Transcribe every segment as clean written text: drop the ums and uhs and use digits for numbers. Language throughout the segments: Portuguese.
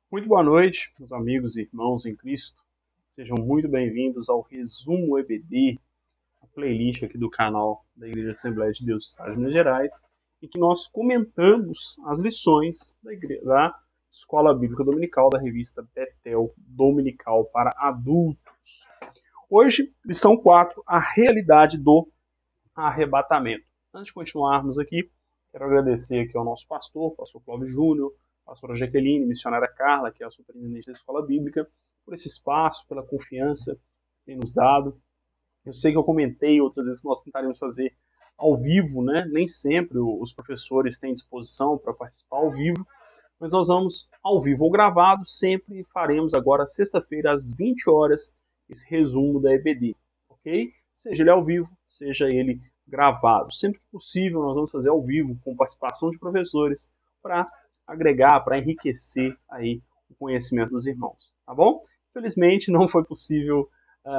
Muito boa noite, meus amigos e irmãos em Cristo. Sejam muito bem-vindos ao Resumo EBD, a playlist aqui do canal da Igreja Assembleia de Deus do Estado de Minas Gerais, em que nós comentamos as lições da Escola Bíblica Dominical da revista Betel Dominical para Adultos. Hoje, lição 4, a realidade do arrebatamento. Antes de continuarmos aqui, quero agradecer aqui ao nosso pastor Cláudio Júnior, pastora Jaqueline, missionária Carla, que é a superintendente da Escola Bíblica, por esse espaço, pela confiança que tem nos dado. Eu sei que eu comentei outras vezes que nós tentaremos fazer ao vivo, né? Nem sempre os professores têm disposição para participar ao vivo, mas nós vamos ao vivo ou gravado, sempre faremos agora sexta-feira às 20 horas esse resumo da EBD, ok? Seja ele ao vivo, seja ele gravado. Sempre que possível nós vamos fazer ao vivo com participação de professores para agregar, para enriquecer aí o conhecimento dos irmãos, tá bom? Infelizmente não foi possível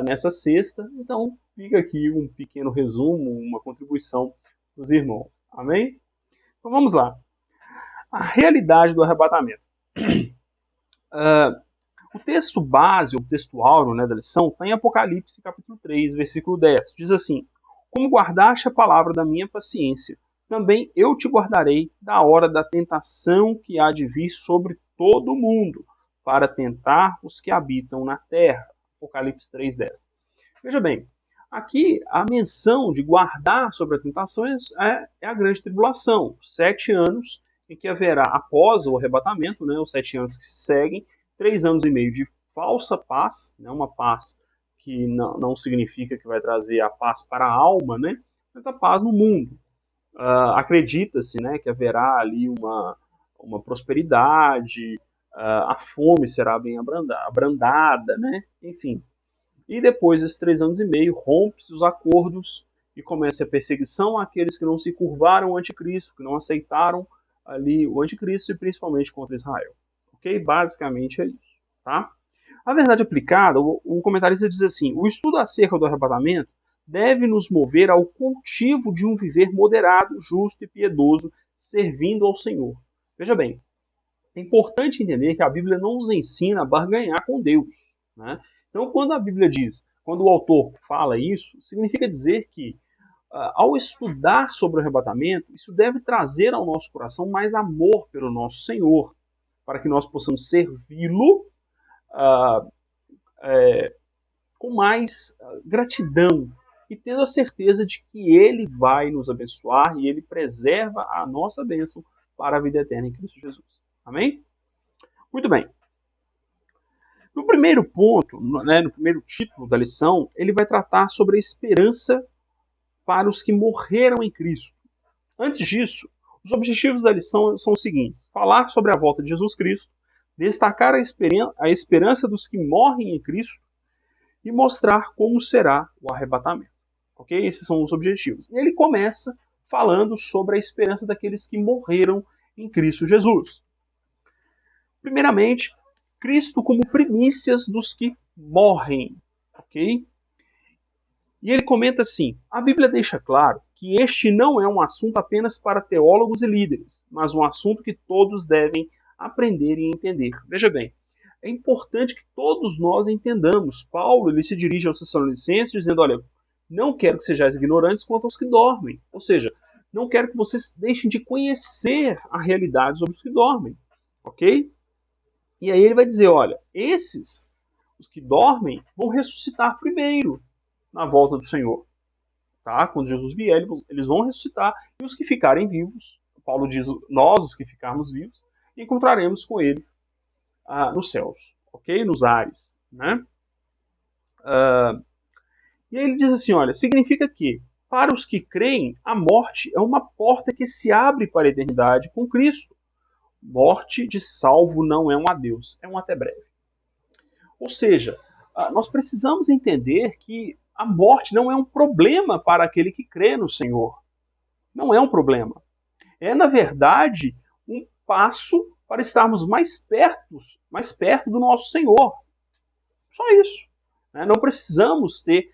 nessa sexta, então fica aqui um pequeno resumo, uma contribuição dos irmãos, amém? Então vamos lá. A realidade do arrebatamento. O texto base, o texto áureo, né, da lição, está em Apocalipse capítulo 3, versículo 10. Diz assim: Como guardaste a palavra da minha paciência, também eu te guardarei da hora da tentação que há de vir sobre todo o mundo, para tentar os que habitam na terra. Apocalipse 3, 10. Veja bem, aqui a menção de guardar sobre a tentação é a grande tribulação, 7 anos em que haverá, após o arrebatamento, né, os 7 anos que se seguem, 3 anos e meio de falsa paz, né, uma paz que não significa que vai trazer a paz para a alma, né, mas a paz no mundo. Acredita-se, né, que haverá ali uma prosperidade, a fome será bem abrandada, né, enfim. E depois desses 3 anos e meio, rompe-se os acordos e começa a perseguição àqueles que não se curvaram ao anticristo, que não aceitaram ali o anticristo e principalmente contra Israel. Ok? Basicamente é isso. Tá? A verdade aplicada, o comentarista diz assim: o estudo acerca do arrebatamento deve nos mover ao cultivo de um viver moderado, justo e piedoso, servindo ao Senhor. Veja bem, é importante entender que a Bíblia não nos ensina a barganhar com Deus. Né? Então, quando a Bíblia diz, quando o autor fala isso, significa dizer que, ao estudar sobre o arrebatamento, isso deve trazer ao nosso coração mais amor pelo nosso Senhor, para que nós possamos servi-lo com mais gratidão e tendo a certeza de que Ele vai nos abençoar e Ele preserva a nossa bênção para a vida eterna em Cristo Jesus. Amém? Muito bem. No primeiro ponto, né, no primeiro título da lição, ele vai tratar sobre a esperança para os que morreram em Cristo. Antes disso, os objetivos da lição são os seguintes: falar sobre a volta de Jesus Cristo, destacar a esperança dos que morrem em Cristo e mostrar como será o arrebatamento. Ok? Esses são os objetivos. E ele começa falando sobre a esperança daqueles que morreram em Cristo Jesus. Primeiramente, Cristo como primícias dos que morrem, ok? E ele comenta assim: a Bíblia deixa claro que este não é um assunto apenas para teólogos e líderes, mas um assunto que todos devem aprender e entender. Veja bem, é importante que todos nós entendamos. Paulo ele se dirige aos Tessalonicenses dizendo: olha, não quero que sejais ignorantes quanto aos que dormem. Ou seja, não quero que vocês deixem de conhecer a realidade sobre os que dormem, ok? E aí ele vai dizer, olha, os que dormem, vão ressuscitar primeiro na volta do Senhor. Tá? Quando Jesus vier, eles vão ressuscitar. E os que ficarem vivos, Paulo diz, nós os que ficarmos vivos, encontraremos com eles nos céus, ok? Nos ares. Né? E aí ele diz assim, olha, significa que, para os que creem, a morte é uma porta que se abre para a eternidade com Cristo. Morte de salvo não é um adeus, é um até breve. Ou seja, nós precisamos entender que a morte não é um problema para aquele que crê no Senhor. Não é um problema. É, na verdade, um passo para estarmos mais perto do nosso Senhor. Só isso. Não precisamos ter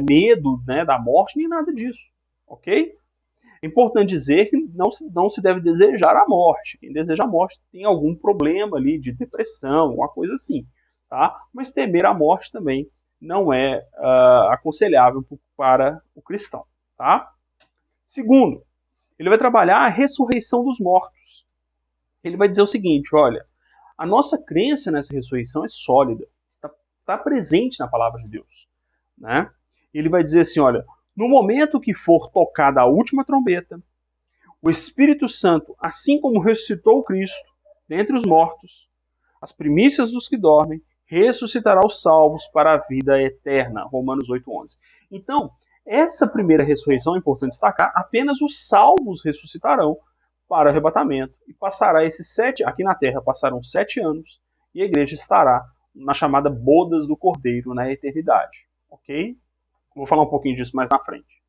medo, né, da morte, nem nada disso. Ok? É importante dizer que não se deve desejar a morte. Quem deseja a morte tem algum problema ali de depressão, uma coisa assim, tá? Mas temer a morte também não é aconselhável para o cristão, tá? Segundo, ele vai trabalhar a ressurreição dos mortos. Ele vai dizer o seguinte, olha, a nossa crença nessa ressurreição é sólida, está presente na palavra de Deus, né? Ele vai dizer assim, olha, no momento que for tocada a última trombeta, o Espírito Santo, assim como ressuscitou Cristo dentre os mortos, as primícias dos que dormem, ressuscitará os salvos para a vida eterna. Romanos 8:11. Então, essa primeira ressurreição, é importante destacar, apenas os salvos ressuscitarão para o arrebatamento. E passará aqui na terra passarão 7 anos, e a igreja estará na chamada bodas do Cordeiro na eternidade. Ok? Vou falar um pouquinho disso mais na frente.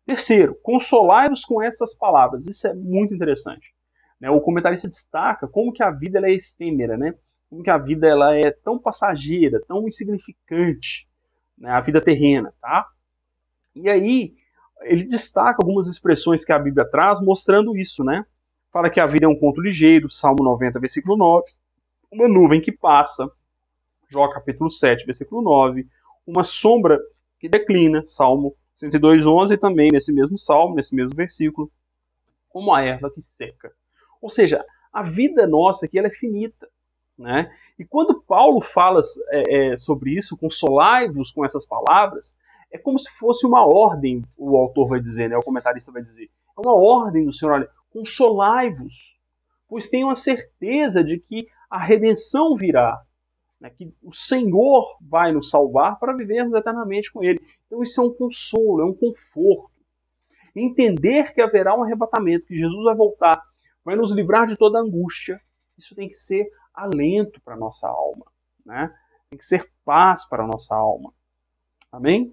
Terceiro, consolai-vos com essas palavras. Isso é muito interessante. O comentarista destaca como que a vida ela é efêmera, né? Como que a vida ela é tão passageira, tão insignificante, né? A vida terrena, tá? E aí, ele destaca algumas expressões que a Bíblia traz mostrando isso, né? Fala que a vida é um conto ligeiro, Salmo 90, versículo 9. Uma nuvem que passa, Jó capítulo 7, versículo 9. Uma sombra que declina, Salmo 102:11, também nesse mesmo salmo, nesse mesmo versículo, como a erva que seca. Ou seja, a vida nossa aqui ela é finita, né? E quando Paulo fala sobre isso, consolai-vos com essas palavras, é como se fosse uma ordem, o autor vai dizer, né? O comentarista vai dizer. É uma ordem do Senhor, olha, consolai-vos, pois tenham a certeza de que a redenção virá, né, que o Senhor vai nos salvar para vivermos eternamente com Ele. Então isso é um consolo, é um conforto. Entender que haverá um arrebatamento, que Jesus vai voltar, vai nos livrar de toda angústia, isso tem que ser alento para a nossa alma, né? Tem que ser paz para a nossa alma. Amém?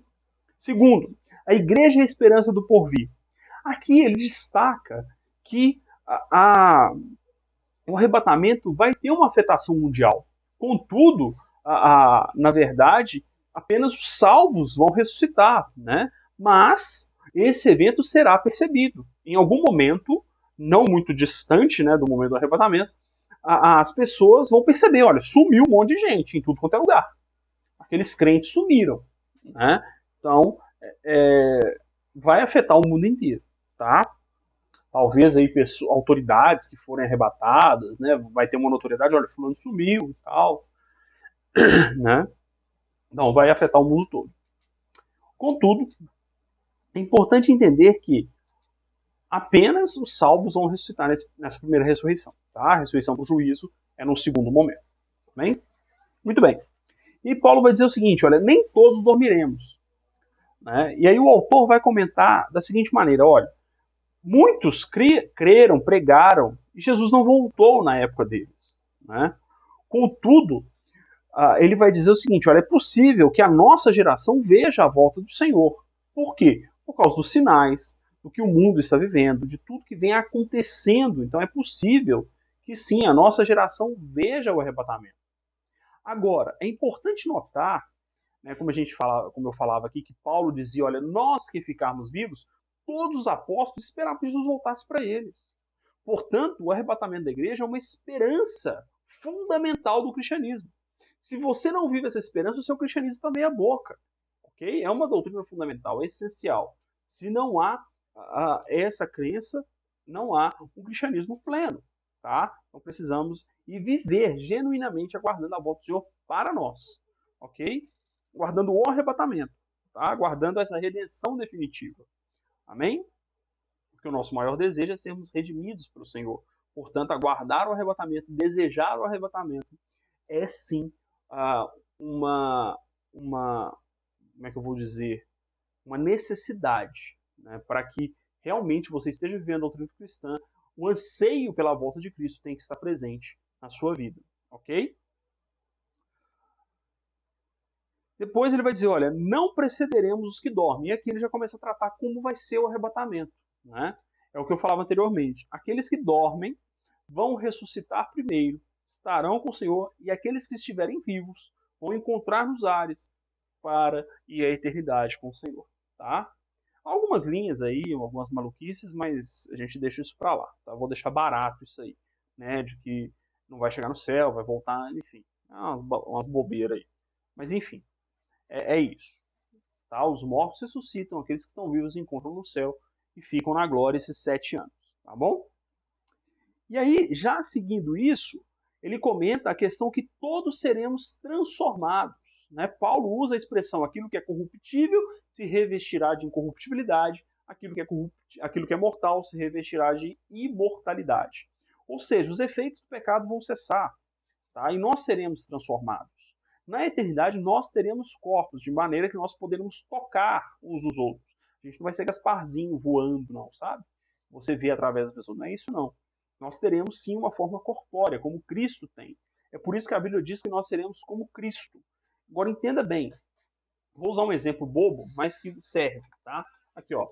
Segundo, a igreja é a esperança do porvir. Aqui ele destaca que o arrebatamento vai ter uma afetação mundial. Contudo, na verdade, apenas os salvos vão ressuscitar, né? Mas esse evento será percebido. Em algum momento, não muito distante, né, do momento do arrebatamento, as pessoas vão perceber, olha, sumiu um monte de gente em tudo quanto é lugar. Aqueles crentes sumiram, né? Então, vai afetar o mundo inteiro, tá? Talvez aí autoridades que forem arrebatadas, né? Vai ter uma notoriedade, olha, fulano sumiu e tal, né? Não, vai afetar o mundo todo. Contudo, é importante entender que apenas os salvos vão ressuscitar nessa primeira ressurreição, tá? A ressurreição do juízo é no segundo momento, bem? Muito bem. E Paulo vai dizer o seguinte, olha, nem todos dormiremos, né? E aí o autor vai comentar da seguinte maneira, olha, muitos creram, pregaram, e Jesus não voltou na época deles, né? Contudo, ele vai dizer o seguinte, olha, é possível que a nossa geração veja a volta do Senhor. Por quê? Por causa dos sinais, do que o mundo está vivendo, de tudo que vem acontecendo. Então é possível que sim, a nossa geração veja o arrebatamento. Agora, é importante notar, né, como eu falava aqui, que Paulo dizia, olha, nós que ficarmos vivos, todos os apóstolos esperavam que Jesus voltasse para eles. Portanto, o arrebatamento da igreja é uma esperança fundamental do cristianismo. Se você não vive essa esperança, o seu cristianismo está meia boca. Okay? É uma doutrina fundamental, é essencial. Se não há essa crença, não há um cristianismo pleno. Tá? Então precisamos viver genuinamente aguardando a volta do Senhor para nós. Ok? Guardando o arrebatamento. Tá? Aguardando essa redenção definitiva. Amém? Porque o nosso maior desejo é sermos redimidos pelo Senhor. Portanto, aguardar o arrebatamento, desejar o arrebatamento, é sim uma como é que eu vou dizer, uma necessidade, né, para que realmente você esteja vivendo a doutrina cristã, o anseio pela volta de Cristo tem que estar presente na sua vida, ok? Depois ele vai dizer, olha, não precederemos os que dormem. E aqui ele já começa a tratar como vai ser o arrebatamento, né? É o que eu falava anteriormente. Aqueles que dormem vão ressuscitar primeiro, estarão com o Senhor, e aqueles que estiverem vivos vão encontrar nos ares para ir à eternidade com o Senhor, tá? Algumas linhas aí, algumas maluquices, mas a gente deixa isso pra lá, tá? Vou deixar barato isso aí, né? De que não vai chegar no céu, vai voltar, enfim. Umas bobeiras aí. Mas enfim, é isso. Tá? Os mortos ressuscitam, aqueles que estão vivos encontram no céu e ficam na glória esses 7 anos, tá bom? E aí, já seguindo isso, ele comenta a questão que todos seremos transformados. Né? Paulo usa a expressão aquilo que é corruptível se revestirá de incorruptibilidade, aquilo que é mortal se revestirá de imortalidade. Ou seja, os efeitos do pecado vão cessar, tá? E nós seremos transformados. Na eternidade, nós teremos corpos, de maneira que nós poderemos tocar uns nos outros. A gente não vai ser Gasparzinho voando, não, sabe? Você vê através das pessoas. Não é isso, não. Nós teremos sim uma forma corpórea, como Cristo tem. É por isso que a Bíblia diz que nós seremos como Cristo. Agora entenda bem. Vou usar um exemplo bobo, mas que serve, tá? Aqui, ó.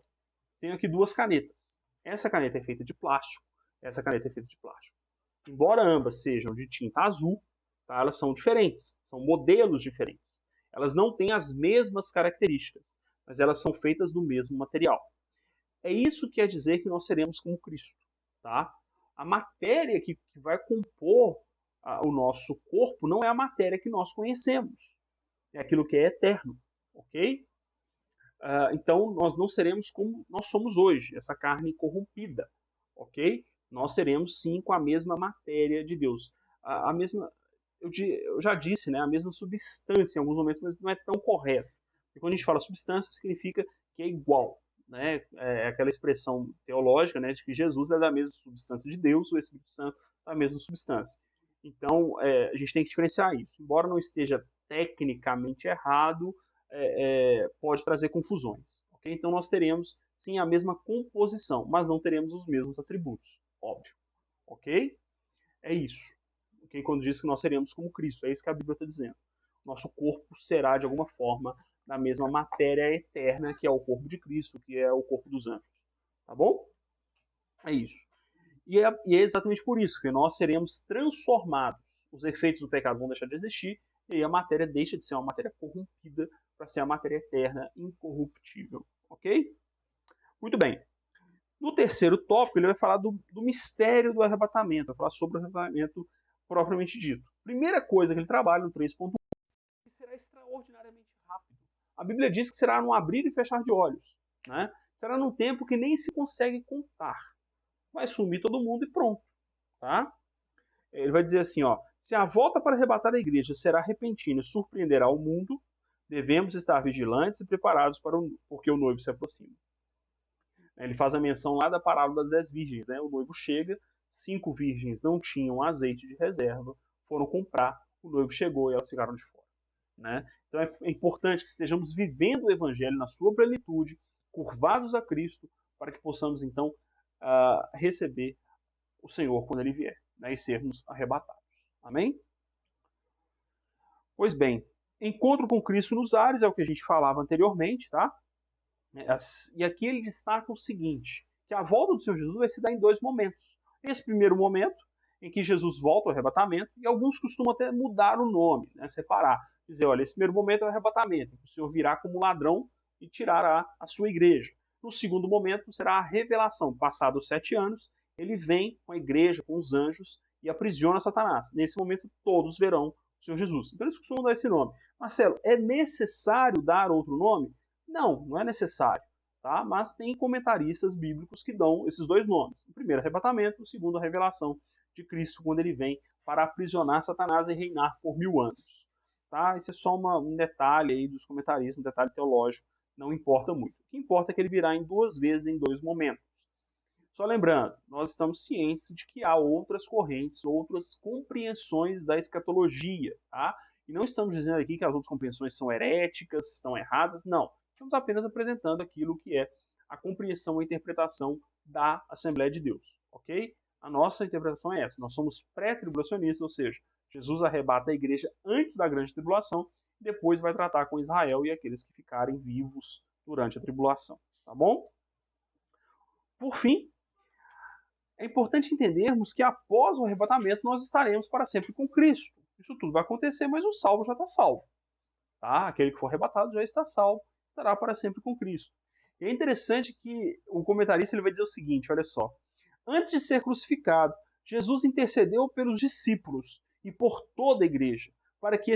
Tenho aqui duas canetas. Essa caneta é feita de plástico. Essa caneta é feita de plástico. Embora ambas sejam de tinta azul, tá? Elas são diferentes. São modelos diferentes. Elas não têm as mesmas características, mas elas são feitas do mesmo material. É isso que quer dizer que nós seremos como Cristo, tá? A matéria que vai compor o nosso corpo não é a matéria que nós conhecemos. É aquilo que é eterno, ok? Então, nós não seremos como nós somos hoje, essa carne corrompida, ok? Nós seremos, sim, com a mesma matéria de Deus. A mesma, eu já disse, né, a mesma substância em alguns momentos, mas não é tão correto. Porque quando a gente fala substância, significa que é igual. Né? É aquela expressão teológica, né, de que Jesus é da mesma substância de Deus, o Espírito Santo é da mesma substância. Então, a gente tem que diferenciar isso. Embora não esteja tecnicamente errado, pode trazer confusões. Okay? Então, nós teremos, sim, a mesma composição, mas não teremos os mesmos atributos. Óbvio. Ok? É isso. Okay? Quando diz que nós seremos como Cristo, é isso que a Bíblia está dizendo. Nosso corpo será, de alguma forma, da mesma matéria eterna que é o corpo de Cristo, que é o corpo dos anjos. Tá bom? É isso. E é exatamente por isso que nós seremos transformados. Os efeitos do pecado vão deixar de existir, e aí a matéria deixa de ser uma matéria corrompida para ser a matéria eterna, incorruptível. Ok? Muito bem. No terceiro tópico, ele vai falar do mistério do arrebatamento, vai falar sobre o arrebatamento propriamente dito. Primeira coisa que ele trabalha no 3.1 é que será extraordinariamente rápido. A Bíblia diz que será num abrir e fechar de olhos. Né? Será num tempo que nem se consegue contar. Vai sumir todo mundo e pronto. Tá? Ele vai dizer assim, ó, se a volta para arrebatar a igreja será repentina e surpreenderá o mundo, devemos estar vigilantes e preparados porque o noivo se aproxima. Ele faz a menção lá da parábola das 10 virgens. Né? O noivo chega, 5 virgens não tinham azeite de reserva, foram comprar, o noivo chegou e elas ficaram de fora. Né? Então é importante que estejamos vivendo o evangelho na sua plenitude, curvados a Cristo, para que possamos então receber o Senhor quando ele vier, né? E sermos arrebatados. Amém? Pois bem, encontro com Cristo nos ares é o que a gente falava anteriormente, tá? E aqui ele destaca o seguinte, que a volta do Senhor Jesus vai se dar em 2 momentos. Esse primeiro momento, em que Jesus volta ao arrebatamento, e alguns costumam até mudar o nome, né, separar. Dizer, olha, esse primeiro momento é o arrebatamento, em que o Senhor virá como ladrão e tirará a sua igreja. No segundo momento será a revelação. Passados 7 anos, ele vem com a igreja, com os anjos, e aprisiona Satanás. Nesse momento, todos verão o Senhor Jesus. Então eles costumam dar esse nome. Marcelo, é necessário dar outro nome? Não, não é necessário. Tá? Mas tem comentaristas bíblicos que dão esses 2 nomes. O primeiro, arrebatamento, o segundo, a revelação de Cristo quando ele vem para aprisionar Satanás e reinar por 1000 anos. Tá? Isso é só um detalhe aí dos comentaristas, um detalhe teológico, não importa muito. O que importa é que ele virá em 2 vezes, em 2 momentos. Só lembrando, nós estamos cientes de que há outras correntes, outras compreensões da escatologia, tá? E não estamos dizendo aqui que as outras compreensões são heréticas, estão erradas, não. Estamos apenas apresentando aquilo que é a compreensão e interpretação da Assembleia de Deus, ok? A nossa interpretação é essa. Nós somos pré-tribulacionistas, ou seja, Jesus arrebata a igreja antes da grande tribulação e depois vai tratar com Israel e aqueles que ficarem vivos durante a tribulação, tá bom? Por fim, é importante entendermos que após o arrebatamento nós estaremos para sempre com Cristo. Isso tudo vai acontecer, mas o salvo já está salvo. Tá? Aquele que for arrebatado já está salvo, estará para sempre com Cristo. E é interessante que o comentarista ele vai dizer o seguinte, olha só. Antes de ser crucificado, Jesus intercedeu pelos discípulos e por toda a igreja, para que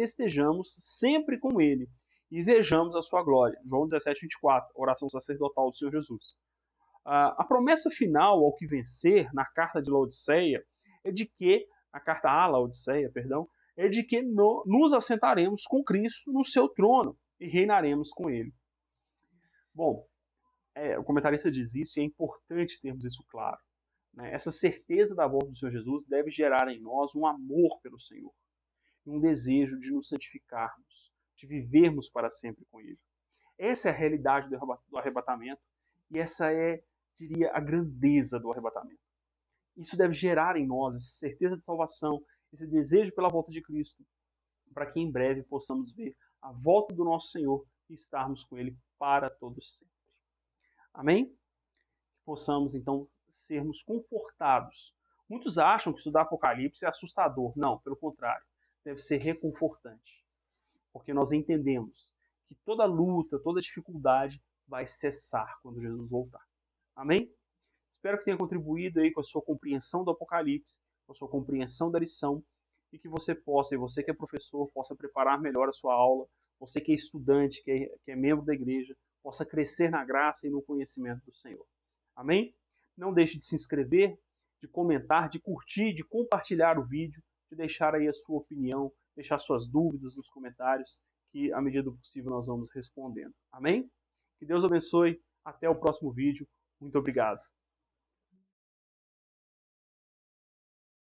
estejamos sempre com ele e vejamos a sua glória. João 17:24, oração sacerdotal do Senhor Jesus. A promessa final ao que vencer na carta de Laodiceia é de que, a carta a Laodiceia, perdão, é de que nos assentaremos com Cristo no seu trono e reinaremos com ele. Bom, o comentarista diz isso e é importante termos isso claro. Né? Essa certeza da volta do Senhor Jesus deve gerar em nós um amor pelo Senhor, um desejo de nos santificarmos, de vivermos para sempre com Ele. Essa é a realidade do arrebatamento e essa é, diria, a grandeza do arrebatamento. Isso deve gerar em nós essa certeza de salvação, esse desejo pela volta de Cristo, para que em breve possamos ver a volta do nosso Senhor e estarmos com Ele para todos sempre. Amém? Que possamos, então, sermos confortados. Muitos acham que estudar Apocalipse é assustador. Não, pelo contrário. Deve ser reconfortante. Porque nós entendemos que toda luta, toda dificuldade vai cessar quando Jesus voltar. Amém? Espero que tenha contribuído aí com a sua compreensão do Apocalipse, com a sua compreensão da lição, e que você possa, e você que é professor, possa preparar melhor a sua aula, você que é estudante, que é membro da igreja, possa crescer na graça e no conhecimento do Senhor. Amém? Não deixe de se inscrever, de comentar, de curtir, de compartilhar o vídeo, de deixar aí a sua opinião, deixar suas dúvidas nos comentários, que à medida do possível nós vamos respondendo. Amém? Que Deus abençoe. Até o próximo vídeo. Muito obrigado.